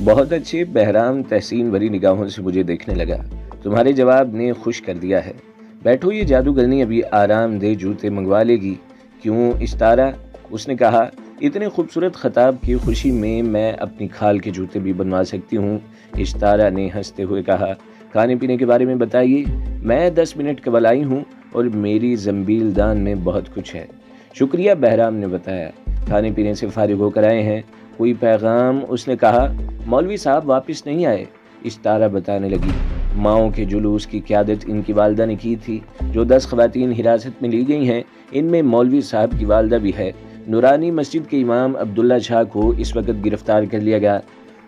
بہت اچھے۔ بہرام تحسین بھری نگاہوں سے مجھے دیکھنے لگا۔ تمہارے جواب نے خوش کر دیا ہے۔ بیٹھو، یہ جادوگرنی ابھی آرام دہ جوتے منگوا لے گی۔ کیوں اشتارا؟ اس نے کہا، اتنے خوبصورت خطاب کی خوشی میں اپنی کھال کے جوتے بھی بنوا سکتی ہوں۔ اشتارا نے ہنستے ہوئے کہا، کھانے پینے کے بارے میں بتائیے۔ میں 10 منٹ قبل آئی ہوں اور میری زنبیل دان میں بہت کچھ ہے۔ شکریہ، بہرام نے بتایا۔ کھانے پینے سے فارغ ہو کر آئے ہیں؟ کوئی پیغام؟ اس نے کہا۔ مولوی صاحب واپس نہیں آئے، اشتارا بتانے لگی۔ ماؤں کے جلوس کی قیادت ان کی والدہ نے کی تھی۔ جو 10 خواتین حراست میں لی گئی ہیں، ان میں مولوی صاحب کی والدہ بھی ہے۔ نورانی مسجد کے امام عبداللہ شاہ کو اس وقت گرفتار کر لیا گیا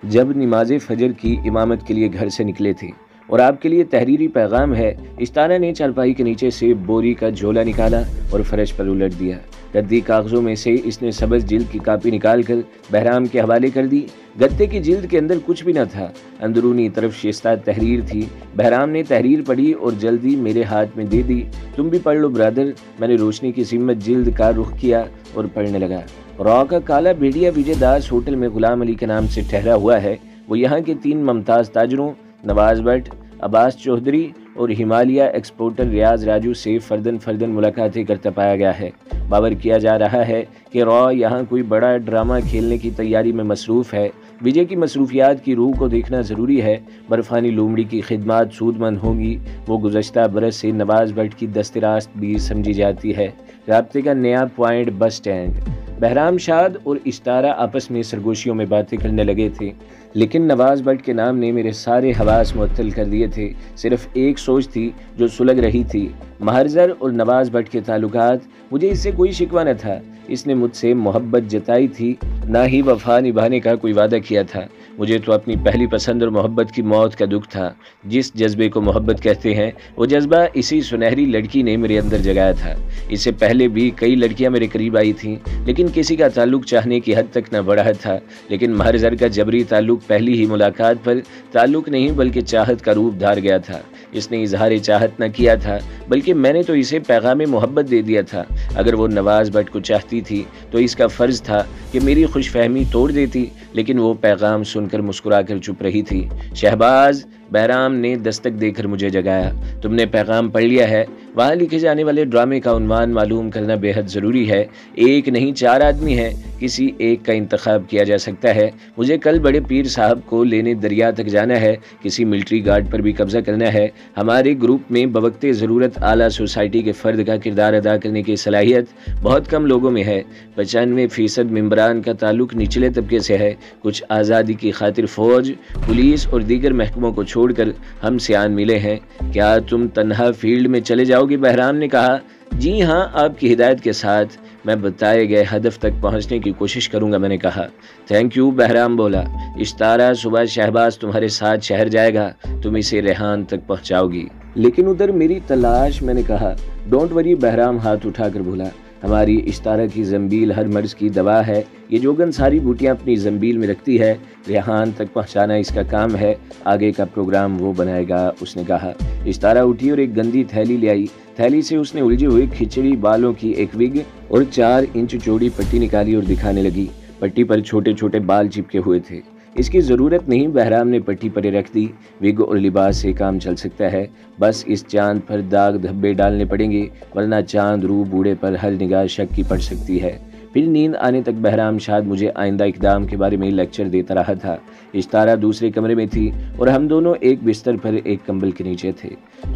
جب نماز فجر کی امامت کے لیے گھر سے نکلے تھے۔ اور آپ کے لیے تحریری پیغام ہے۔ اشتارا نے چارپائی کے نیچے سے بوری کا جھولا نکالا اور فرش پر الٹ دیا۔ گدی کاغذوں میں سے اس نے سبز جلد کی کاپی نکال کر بہرام کے حوالے کر دی۔ گتے کی جلد کے اندر کچھ بھی نہ تھا، اندرونی طرف شائستہ تحریر تھی۔ بہرام نے تحریر پڑھی اور جلدی میرے ہاتھ میں دے دی۔ تم بھی پڑھ لو برادر۔ میں نے روشنی کی سمت جلد کا رخ کیا اور پڑھنے لگا۔ را کا کالا بھیڑیا وجے داس ہوٹل میں غلام علی کے نام سے ٹھہرا ہوا ہے۔ وہ یہاں کے 3 ممتاز تاجروں نواز بٹ، عباس چودھری اور ہمالیہ ایکسپورٹر ریاض راجو سے فردن ملاقاتیں کرتا پایا گیا ہے۔ باور کیا جا رہا ہے کہ را یہاں کوئی بڑا ڈرامہ کھیلنے کی تیاری میں مصروف ہے۔ وجے کی مصروفیات کی روح کو دیکھنا ضروری ہے۔ برفانی لومڑی کی خدمات سود مند ہوں گی۔ وہ گزشتہ برس سے نواز بٹ کی دست راست بھی سمجھی جاتی ہے۔ رابطے کا نیا پوائنٹ بس اسٹینڈ۔ بہرام شاد اور اشتارا آپس میں سرگوشیوں میں باتیں کرنے لگے تھے، لیکن نواز بٹ کے نام نے میرے سارے حواس معطل کر دیے تھے۔ صرف ایک سوچ تھی جو سلگ رہی تھی، مہرزر اور نواز بٹ کے تعلقات۔ مجھے اس سے کوئی شکوہ نہ تھا۔ اس نے مجھ سے محبت جتائی تھی، نہ ہی وفا نبھانے کا کوئی وعدہ کیا تھا۔ مجھے تو اپنی پہلی پسند اور محبت کی موت کا دکھ تھا۔ جس جذبے کو محبت کہتے ہیں، وہ جذبہ اسی سنہری لڑکی نے میرے اندر جگایا تھا۔ اس سے پہلے بھی کئی لڑکیاں میرے قریب آئی تھیں، لیکن کسی کا تعلق چاہنے کی حد تک نہ بڑھا تھا۔ لیکن مہرزر کا جبری تعلق پہلی ہی ملاقات پر تعلق نہیں بلکہ چاہت کا روپ دھار گیا تھا۔ اس نے اظہار چاہت نہ کیا تھا، بلکہ میں نے تو اسے پیغام محبت دے دیا تھا۔ اگر وہ نواز بٹ کو چاہتی تھی تو اس کا فرض تھا کہ میری خوش فہمی توڑ دیتی، لیکن وہ پیغام سن کر مسکرا کر چپ رہی تھی۔ شہباز، بہرام نے دستک دے کر مجھے جگایا۔ تم نے پیغام پڑھ لیا ہے؟ وہاں لکھے جانے والے ڈرامے کا عنوان معلوم کرنا بے حد ضروری ہے۔ 1 نہیں 4 آدمی ہیں، کسی ایک کا انتخاب کیا جا سکتا ہے۔ مجھے کل بڑے پیر صاحب کو لینے دریا تک جانا ہے، کسی ملٹری گارڈ پر بھی قبضہ کرنا ہے۔ ہمارے گروپ میں بوقت ضرورت اعلیٰ سوسائٹی کے فرد کا کردار ادا کرنے کی صلاحیت بہت کم لوگوں میں ہے۔ 95% ممبران کا تعلق نچلے طبقے سے ہے۔ کچھ آزادی کی خاطر فوج، پولیس اور دیگر محکموں کو چھوڑ کر ہم سیان ملے ہیں۔ کیا تم تنہا فیلڈ میں چلے جاؤ گے؟ بہرام نے کہا۔ جی ہاں، آپ کی ہدایت کے ساتھ میں بتائے گئے ہدف تک پہنچنے کی کوشش کروں گا، میں نے کہا۔ تھینک یو، بہرام بولا۔ اشتارا، صبح شہباز تمہارے ساتھ شہر جائے گا، تم اسے ریحان تک پہنچاؤ گی۔ لیکن ادھر میری تلاش، میں نے کہا۔ ڈونٹ وری، بہرام ہاتھ اٹھا کر بولا۔ ہماری اشتارا کی زنبیل ہر مرض کی دوا ہے۔ یہ جوگن ساری بوٹیاں اپنی زنبیل میں رکھتی ہے، ریحان تک پہنچانا اس کا کام ہے۔ آگے کا پروگرام وہ بنائے گا، اس نے کہا۔ اشتارا اٹھی اور ایک گندی تھیلی لے آئی۔ تھیلی سے اس نے الجھے ہوئے کھچڑی بالوں کی ایک وگ اور 4 انچ چوڑی پٹی نکالی اور دکھانے لگی۔ پٹی پر چھوٹے چھوٹے بال چپکے ہوئے تھے۔ اس کی ضرورت نہیں، بہرام نے پٹی پر رکھ دی۔ وگ اور لباس سے کام چل سکتا ہے، بس اس چاند پر داغ دھبے ڈالنے پڑیں گے، ورنہ چاند رو بوڑھے پر ہر نگاہ شک کی پڑ سکتی ہے۔ پھر نیند آنے تک بہرام شاد مجھے آئندہ اقدام کے بارے میں لیکچر دیتا رہا تھا۔ اشتارا دوسرے کمرے میں تھی اور ہم دونوں ایک بستر پر ایک کمبل کے نیچے تھے۔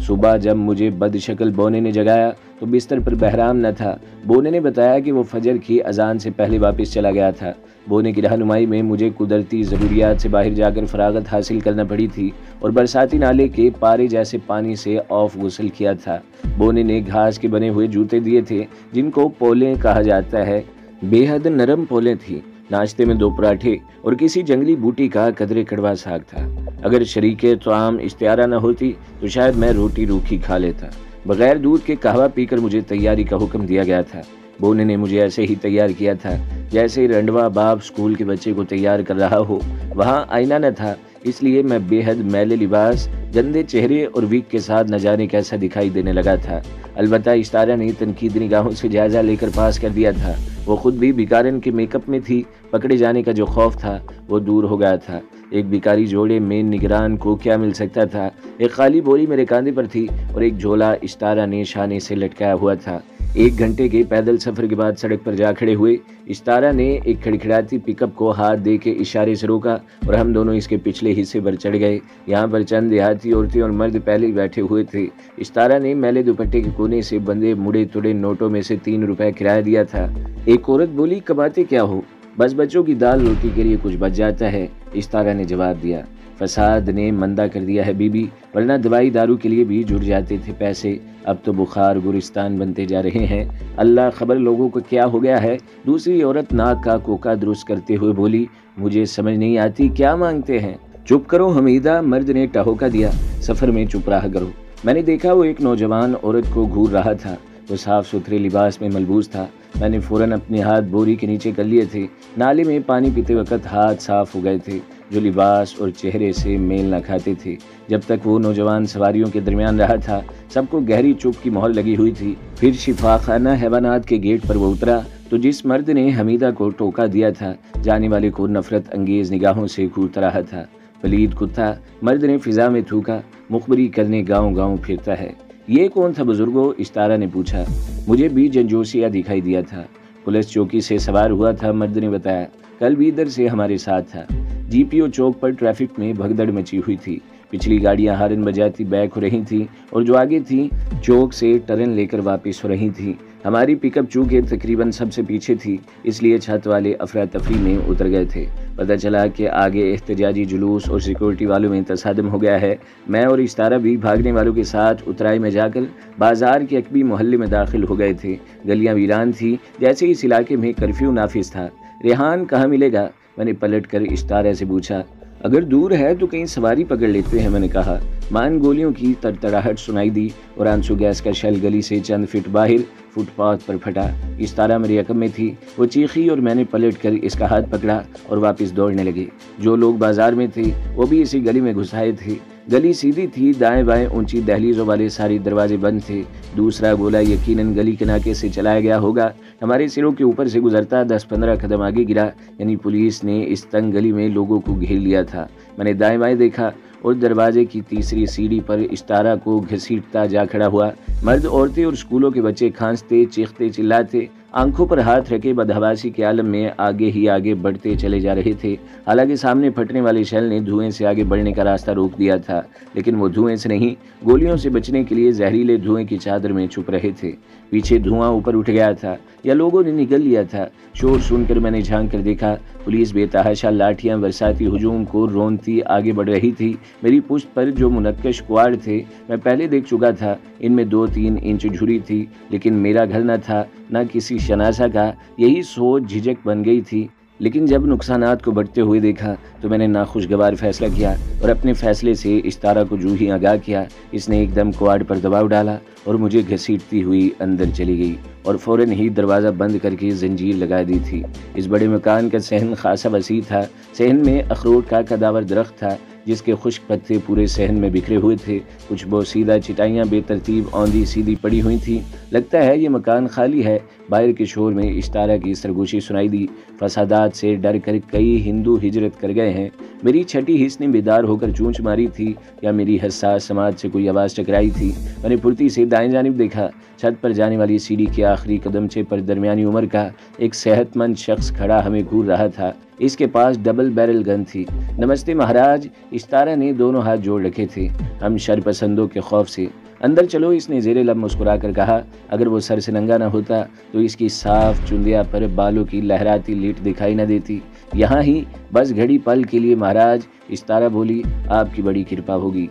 صبح جب مجھے بد شکل بونے نے جگایا تو بستر پر بہرام نہ تھا۔ بونے نے بتایا کہ وہ فجر کی اذان سے پہلے واپس چلا گیا تھا۔ بونے کی رہنمائی میں مجھے قدرتی ضروریات سے باہر جا کر فراغت حاصل کرنا پڑی تھی اور برساتی نالے کے پارے جیسے پانی سے آف غسل کیا تھا۔ بونے نے گھاس کے بنے ہوئے جوتے دیے تھے جن کو پولیں کہا جاتا ہے۔ بے حد نرم پولیں تھیں۔ ناشتے میں 2 پراٹھے اور کسی جنگلی بوٹی کا قدرے کڑوا ساگ تھا۔ اگر شریک طعام اشتہارا نہ ہوتی تو شاید میں روٹی روکھی کھا لیتا۔ بغیر دودھ کے قہوہ پی کر مجھے تیاری کا حکم دیا گیا تھا۔ بونے نے مجھے ایسے ہی تیار کیا تھا جیسے رنڈوا باپ اسکول کے بچے کو تیار کر رہا ہو۔ وہاں آئینہ نہ تھا، اس لیے میں بے حد میلے لباس، گندے چہرے اور وگ کے ساتھ نہ جانے کیسا دکھائی دینے لگا تھا۔ البتہ اشتارا نے تنقیدی نگاہوں سے جائزہ لے کر پاس کر دیا تھا۔ وہ خود بھی بیکارن کے میک اپ میں تھی۔ پکڑے جانے کا جو خوف تھا وہ دور ہو گیا تھا۔ ایک بیکاری جوڑے میں نگران کو کیا مل سکتا تھا؟ ایک خالی بوری میرے کاندھے پر تھی اور ایک جھولا اشتارا نے شانے سے لٹکایا ہوا تھا۔ 1 گھنٹے کے پیدل سفر کے بعد سڑک پر جا کھڑے ہوئے۔ اشتارا نے ایک کھڑکھڑاتی پک اپ کو ہاتھ دے کے اشارے سے روکا اور ہم دونوں اس کے پچھلے حصے پر چڑھ گئے۔ یہاں پر چند دیہاتی عورتیں اور مرد پہلے ہی بیٹھے ہوئے تھے۔ اشتارا نے میلے دوپٹے کے کونے سے بندے مڑے تڑے نوٹوں میں سے 3 روپے کرایہ دیا تھا۔ ایک عورت بولی، کماتے کیا ہو؟ بس بچوں کی دال روٹی کے لیے کچھ بچ جاتا ہے، اشتارا نے جواب دیا۔ فساد نے مندہ کر دیا ہے بی بی، ورنہ دوائی دارو کے لیے بھی جڑ جاتے تھے پیسے، اب تو بخار گورستان بنتے جا رہے ہیں۔ اللہ خبر لوگوں کو کیا ہو گیا ہے۔ دوسری عورت ناک کا کوکا درست کرتے ہوئے بولی، مجھے سمجھ نہیں آتی کیا مانگتے ہیں؟ چپ کرو حمیدہ، مرد نے ٹہوکا دیا، سفر میں چپ رہا کرو۔ میں نے دیکھا وہ ایک نوجوان عورت کو گھور رہا تھا، وہ صاف ستھرے لباس میں ملبوس تھا۔ میں نے فوراً اپنے ہاتھ بوری کے نیچے کر لیے تھے، نالے میں پانی پیتے وقت ہاتھ صاف ہو گئے تھے جو لباس اور چہرے سے میل نہ کھاتے تھے۔ جب تک وہ نوجوان سواریوں کے درمیان رہا تھا سب کو گہری چپ کی مہر لگی ہوئی تھی۔ پھر شفاخانہ حیوانات کے گیٹ پر وہ اترا تو جس مرد نے حمیدہ کو ٹوکا دیا تھا جانے والے کو نفرت انگیز نگاہوں سے گھورتا رہا تھا۔ پلید کتا، مرد نے فضا میں تھوکا، مخبری کرنے گاؤں گاؤں پھرتا ہے۔ یہ کون تھا بزرگوں؟ اشتارا نے پوچھا۔ مجھے بھی جنجوسیا دکھائی دیا تھا، پولیس چوکی سے سوار ہوا تھا، مرد نے بتایا۔ کل بھی ادھر سے ہمارے ساتھ تھا۔ جی پی او چوک پر ٹریفک میں بھگدڑ مچی ہوئی تھی، پچھلی گاڑیاں ہارن بجاتی بیک ہو رہی تھیں اور جو آگے تھیں چوک سے ٹرن لے کر واپس ہو رہی تھیں۔ ہماری پک اپ چونکہ تقریباً سب سے پیچھے تھی اس لیے چھت والے افراتفری میں اتر گئے تھے۔ پتہ چلا کہ آگے احتجاجی جلوس اور سیکورٹی والوں میں تصادم ہو گیا ہے۔ میں اور اشتارا بھی بھاگنے والوں کے ساتھ اترائی میں جا کر بازار کے عقبی محلے میں داخل ہو گئے تھے۔ گلیاں ویران تھی جیسے اس علاقے میں کرفیو نافذ تھا۔ ریحان کہاں ملے گا؟ میں نے پلٹ کر اشتارا سے پوچھا۔ اگر دور ہے تو کہیں سواری پکڑ لیتے ہیں، میں نے کہا۔ مان گولیوں کی تڑتڑاہٹ سنائی دی اور آنسو گیس کا شیل گلی سے چند فٹ باہر فٹ پاتھ پر پھٹا۔ اشتارا میرے عقب میں تھی، وہ چیخی اور میں نے پلٹ کر اس کا ہاتھ پکڑا اور واپس دوڑنے لگے۔ جو لوگ بازار میں تھے وہ بھی اسی گلی میں گھس آئے تھے۔ گلی سیدھی تھی، دائیں بائیں اونچی دہلیزوں والے سارے دروازے بند تھے۔ دوسرا گولا یقیناً گلی کے ناکے سے چلایا گیا ہوگا، ہمارے سروں کے اوپر سے گزرتا 10-15 قدم آگے گرا، یعنی پولیس نے اس تنگ گلی میں لوگوں کو گھیر لیا تھا۔ میں نے دائیں بائیں دیکھا اور دروازے کی تیسری سیڑھی پر اشتارا کو گھسیٹتا جا کھڑا ہوا۔ مرد، عورتیں اور اسکولوں کے بچے کھانستے چیختے چلاتے آنکھوں پر ہاتھ رکھے بدحواسی کے عالم میں آگے ہی آگے بڑھتے چلے جا رہے تھے۔ حالانکہ سامنے پھٹنے والے شیل نے دھوئیں سے آگے بڑھنے کا راستہ روک دیا تھا، لیکن وہ دھوئیں سے نہیں، گولیوں سے بچنے کے لیے زہریلے دھوئیں کی چادر میں چھپ رہے تھے۔ پیچھے دھواں اوپر اٹھ گیا تھا یا لوگوں نے نگل لیا تھا۔ شور سن کر میں نے جھانک کر دیکھا، پولیس بے تحاشا لاٹھیاں برساتی ہجوم کو رونتی آگے بڑھ رہی تھی۔ میری پشت پر جو منقش کوارڈ تھے میں پہلے دیکھ چکا تھا، ان میں 2-3 انچ جھری تھی، لیکن میرا گھر نہ تھا نہ کسی شناسہ کا۔ یہی سوچ جھجک بن گئی تھی، لیکن جب نقصانات کو بڑھتے ہوئے دیکھا تو میں نے ناخوشگوار فیصلہ کیا اور اپنے فیصلے سے اشتارا کو جو ہی آگاہ کیا، اس نے ایک دم کوارڈ پر دباؤ ڈالا اور مجھے گھسیٹتی ہوئی اندر چلی گئی اور فوراً ہی دروازہ بند کر کے زنجیر لگا دی تھی۔ اس بڑے مکان کا صحن خاصا وسیع تھا۔ صحن میں اخروٹ کا قداور درخت تھا جس کے خشک پتے پورے صحن میں بکھرے ہوئے تھے۔ کچھ بوسیدہ چٹائیاں بے ترتیب اوندھی سیدھی پڑی ہوئی تھیں۔ لگتا ہے یہ مکان خالی ہے۔ باہر کے شور میں اشتارا کی سرگوشی سنائی دی، فسادات سے ڈر کر کئی ہندو ہجرت کر گئے ہیں۔ میری چھٹی حس نے بیدار ہو کر چونچ ماری تھی یا میری حساس سماعت سے کوئی آواز ٹکرائی تھی۔ میں نے پھرتی سے دائیں جانب دیکھا، چھت پر جانے والی سیڑھی کے آخری قدمچے پر درمیانی عمر کا ایک صحت مند شخص کھڑا ہمیں گھور رہا تھا۔ اس کے پاس ڈبل بیرل گن تھی۔ نمستے مہاراج، اشتارا نے دونوں ہاتھ جوڑ رکھے تھے، ہم شرپسندوں کے خوف سے۔ اندر چلو، اس نے زیر لب مسکرا کر کہا۔ اگر وہ سر سے ننگا نہ ہوتا تو اس کی صاف چندیا پر بالوں کی لہراتی لیٹ دکھائی نہ دیتی۔ یہاں ہی بس گھڑی پل کے لیے مہاراج، اشتارا بولی، آپ کی بڑی کرپا ہوگی۔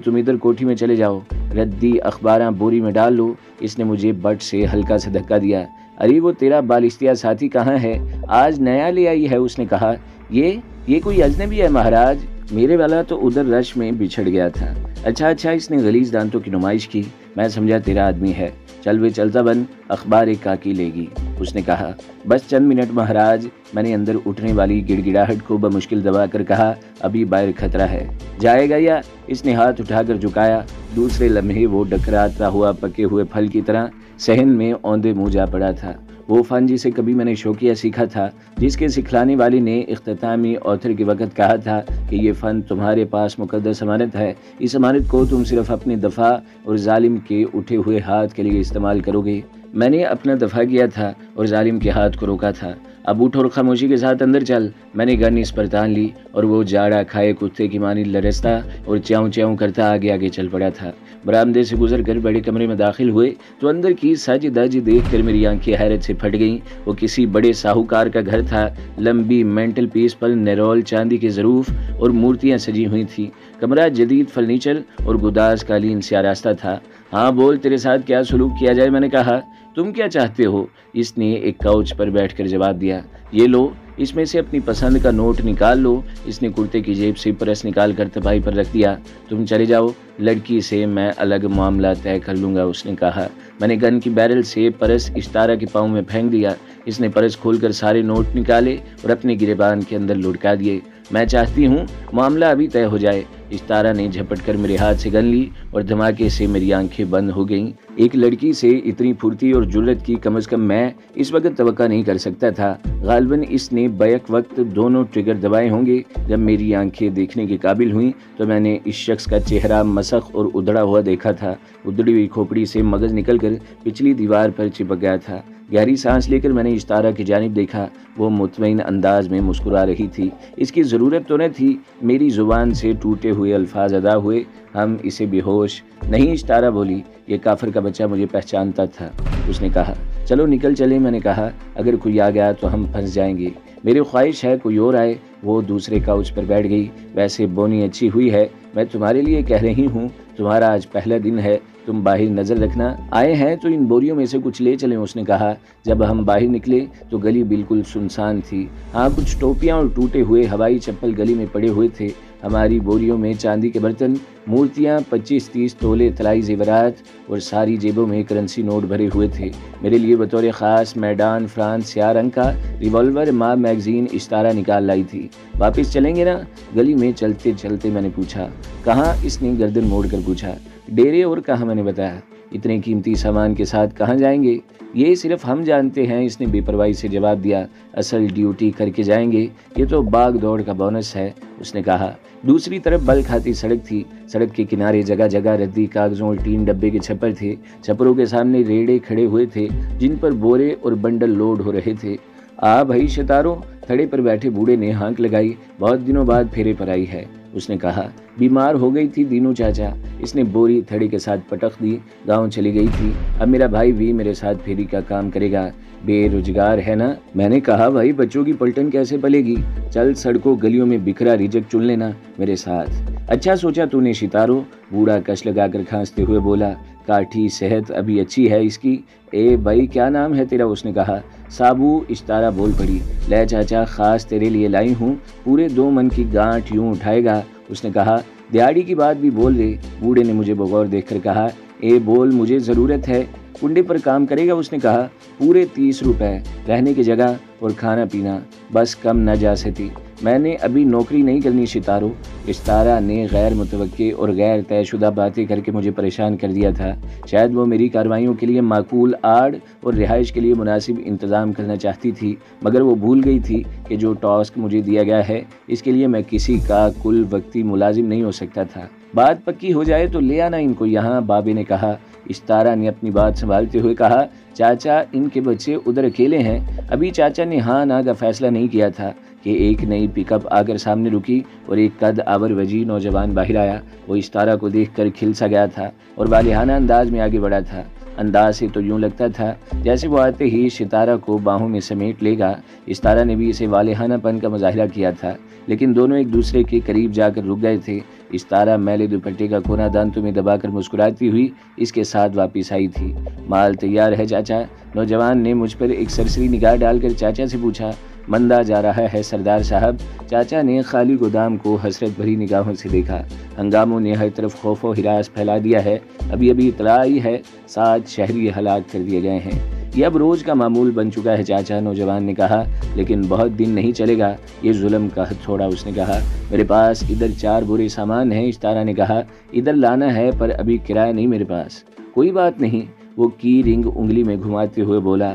تم ادھر کوٹھی میں چلے جاؤ، ردی اخباراں بوری میں ڈال لو۔ اس نے مجھے بٹ سے ہلکا سا دھکا دیا۔ ارے وہ تیرا بالشتیا ساتھی کہاں ہے؟ آج نیا لے آئی ہے، اس نے کہا۔ یہ کوئی اجنبی ہے مہاراج؟ میرے والا تو ادھر رش میں بچھڑ گیا تھا۔ اچھا، اس نے غلیظ دانتوں کی نمائش کی، میں سمجھا تیرا آدمی ہے۔ چل وے چلتا بن، اخبار ایک کاکی لے گی، اس نے کہا۔ بس چند منٹ مہاراج، میں نے اندر اٹھنے والی گڑ گڑاہٹ کو بمشکل دبا کر کہا، ابھی باہر خطرہ ہے۔ جائے گا یا؟ اس نے ہاتھ اٹھا کر جھکایا۔ دوسرے لمحے وہ ڈکراتا ہوا پکے ہوئے پھل کی طرح صحن میں اوندے منہ جا پڑا تھا۔ وہ فن جسے کبھی میں نے شوقیہ سیکھا تھا، جس کے سکھلانے والی نے اختتامی آتھر کے وقت کہا تھا کہ یہ فن تمہارے پاس مقدس امانت ہے، اس امانت کو تم صرف اپنے دفاع اور ظالم کے اٹھے ہوئے ہاتھ کے لیے استعمال کرو گے۔ میں نے اپنا دفاع کیا تھا اور ظالم کے ہاتھ کو روکا تھا۔ اب اٹھ اور خاموشی کے ساتھ اندر چل۔ میں نے گن اس پر تان لی اور وہ جاڑا کھائے کتے کی مانند لرزتا اور چیاؤں چیاؤں کرتا آگے آگے چل پڑا تھا۔ برآمدے سے گزر کر بڑے کمرے میں داخل ہوئے تو اندر کی سج دج دیکھ کر میری آنکھیں حیرت سے پھٹ گئیں۔ وہ کسی بڑے ساہوکار کا گھر تھا۔ لمبی مینٹل پیس پر نیرول چاندی کے ظروف اور مورتیاں سجی ہوئی تھیں۔ کمرہ جدید فرنیچر اور گداز قالین سے آراستہ تھا۔ ہاں بول، تیرے ساتھ کیا سلوک کیا جائے؟ میں نے کہا۔ تم کیا چاہتے ہو؟ اس نے ایک کاؤچ پر بیٹھ کر جواب دیا۔ یہ لو، اس میں سے اپنی پسند کا نوٹ نکال لو۔ اس نے کرتے کی جیب سے پرس نکال کر تپائی پر رکھ دیا۔ تم چلے جاؤ، لڑکی سے میں الگ معاملہ طے کر لوں گا، اس نے کہا۔ میں نے گن کی بیرل سے پرس اشتارہ کے پاؤں میں پھینک دیا۔ اس نے پرس کھول کر سارے نوٹ نکالے اور اپنے گریبان کے اندر لٹکا دیے۔ میں چاہتی ہوں معاملہ ابھی طے ہو جائے۔ اشتارہ نے جھپٹ کر میرے ہاتھ سے گن لی اور دھماکے سے میری آنکھیں بند ہو گئیں۔ ایک لڑکی سے اتنی پھرتی اور جرت کی کم از کم میں اس وقت توقع نہیں کر سکتا تھا۔ غالباً اس نے بیک وقت دونوں ٹریگر دبائے ہوں گے۔ جب میری آنکھیں دیکھنے کے قابل ہوئیں تو میں نے اس شخص کا چہرہ مسخ اور ادھڑا ہوا دیکھا تھا۔ ادھڑی ہوئی کھوپڑی سے مغز نکل کر پچھلی دیوار پر چپک گیا تھا۔ گہری سانس لے کر میں نے اشتارہ کی جانب دیکھا۔ وہ مطمئن انداز میں مسکرا رہی تھی۔ اس کی ضرورت تو نہ تھی۔ میری زبان سے ٹوٹے ہوئے الفاظ ادا ہوئے۔ ہم اسے بے ہوش نہیں، اشتارہ بولی۔ یہ کافر کا بچہ مجھے پہچانتا تھا، اس نے کہا۔ چلو نکل چلیں، میں نے کہا۔ اگر کوئی آ گیا تو ہم پھنس جائیں گے۔ میری خواہش ہے کوئی اور آئے۔ وہ دوسرے کاؤچ پر بیٹھ گئی۔ ویسے بونی اچھی ہوئی ہے، میں تمہارے لیے کہہ رہی ہوں، تمہارا آج پہلا دن ہے، تم باہر نظر رکھنا۔ آئے ہیں تو ان بوریوں میں سے کچھ لے چلیں، اس نے کہا۔ جب ہم باہر نکلے تو گلی بالکل سنسان تھی۔ ہاں، کچھ ٹوپیاں اور ٹوٹے ہوئے ہوائی چپل گلی میں پڑے ہوئے تھے۔ ہماری بوریوں میں چاندی کے برتن، مورتیاں، 25-30 تولے طلائی زیورات اور ساری جیبوں میں کرنسی نوٹ بھرے ہوئے تھے۔ میرے لیے بطور خاص میڈان فرانس سیاہ رنگ کا ریوالور ماں میگزین اشتارہ نکال لائی تھی۔ واپس چلیں گے نا؟ گلی میں چلتے چلتے میں نے پوچھا۔ کہاں؟ اس نے گردن موڑ کر پوچھا۔ ڈیرے اور کہاں؟ میں نے بتایا۔ اتنے قیمتی سامان کے ساتھ کہاں جائیں گے؟ یہ صرف ہم جانتے ہیں، اس نے بے پرواہی سے جواب دیا۔ اصل ڈیوٹی کر کے جائیں گے، یہ تو باغ دوڑ کا بونس ہے، اس نے کہا۔ دوسری طرف بل کھاتی سڑک تھی۔ سڑک کے کنارے جگہ جگہ ردی کاغذوں اور ٹین ڈبے کے چھپر تھے۔ چھپروں کے سامنے ریڑے کھڑے ہوئے تھے جن پر بورے اور بنڈل لوڈ ہو رہے تھے۔ آ بھائی شتارو، تھڑے پر بیٹھے بوڑھے نے ہانک لگائی۔ بہت دنوں بعد پھیرے پر آئی ہے، اس نے کہا۔ بیمار ہو گئی تھی دینو چاچا، اس نے بوری تھڑے کے ساتھ پٹخ دی۔ گاؤں چلی گئی تھی، اب میرا بھائی بھی میرے ساتھ پھیری کا کام کرے گا۔ بے روزگار ہے نا؟ میں نے کہا بھائی بچوں کی پلٹن کیسے پلے گی؟ چل سڑکوں گلیوں میں بکھرا ریجک چن لینا میرے ساتھ۔ اچھا سوچا تو نے شتارو، بوڑھا کش لگا کر کھانستے ہوئے بولا۔ کاٹھی صحت ابھی اچھی ہے اس کی؟ اے بھائی کیا نام ہے تیرا؟ اس نے کہا۔ سابو، اشتارہ بول پڑی۔ لے چاچا، خاص تیرے لیے لائی ہوں، پورے 2 من کی گانٹھ یوں اٹھائے گا، اس نے کہا۔ دیہاڑی کی بات بھی بول دے، بوڑھے نے مجھے بغور دیکھ کر کہا۔ اے بول، مجھے ضرورت ہے۔ کنڈے پر کام کرے گا، اس نے کہا۔ پورے 30 روپے، رہنے کی جگہ اور کھانا پینا، بس کم نہ جا سکتی۔ میں نے ابھی نوکری نہیں کرنی شتارو۔ اشتارہ نے غیر متوقع اور غیر طے شدہ باتیں کر کے مجھے پریشان کر دیا تھا۔ شاید وہ میری کارروائیوں کے لیے معقول آڑ اور رہائش کے لیے مناسب انتظام کرنا چاہتی تھی، مگر وہ بھول گئی تھی کہ جو ٹاسک مجھے دیا گیا ہے اس کے لیے میں کسی کا کل وقتی ملازم نہیں ہو سکتا تھا۔ بات پکی ہو جائے تو لے آنا ان کو یہاں، بابے نے کہا۔ اشتارہ نے اپنی بات سنبھالتے ہوئے کہا۔ چاچا، ان کے بچے ادھر اکیلے ہیں؟ ابھی چاچا نے ہاں نہ کا فیصلہ نہیں کیا تھا کہ ایک نئی پک اپ آ کر سامنے رکی اور ایک قد آور وجی نوجوان باہر آیا۔ وہ اشتارہ کو دیکھ کر کھل سا گیا تھا اور والہانہ انداز میں آگے بڑھا تھا۔ انداز سے تو یوں لگتا تھا جیسے وہ آتے ہی ستارہ کو باہوں میں سمیٹ لے گا۔ ستارہ نے بھی اسے والہانہ پن کا مظاہرہ کیا تھا، لیکن دونوں ایک دوسرے کے قریب جا کر رک گئے تھے۔ ستارہ میلے دوپٹے کا کونا دانتوں میں دبا کر مسکراتی ہوئی اس کے ساتھ واپس آئی تھی۔ مال تیار ہے چاچا؟ نوجوان نے مجھ پر ایک سرسری نگاہ ڈال کر چاچا سے پوچھا۔ مندہ جا رہا ہے سردار صاحب، چاچا نے خالی گودام کو حسرت بھری نگاہوں سے دیکھا۔ ہنگاموں نے ہر طرف خوف و ہراس پھیلا دیا ہے، ابھی اطلاع آئی ہے 7 شہری ہلاک کر دیے گئے ہیں۔ یہ اب روز کا معمول بن چکا ہے چاچا، نوجوان نے کہا، لیکن بہت دن نہیں چلے گا، یہ ظلم کا حد چھوڑا، اس نے کہا۔ میرے پاس ادھر 4 بورے سامان ہیں، اشتارہ نے کہا، ادھر لانا ہے پر ابھی کرایہ نہیں میرے پاس۔ کوئی بات نہیں، وہ کی رنگ انگلی میں گھماتے ہوئے بولا۔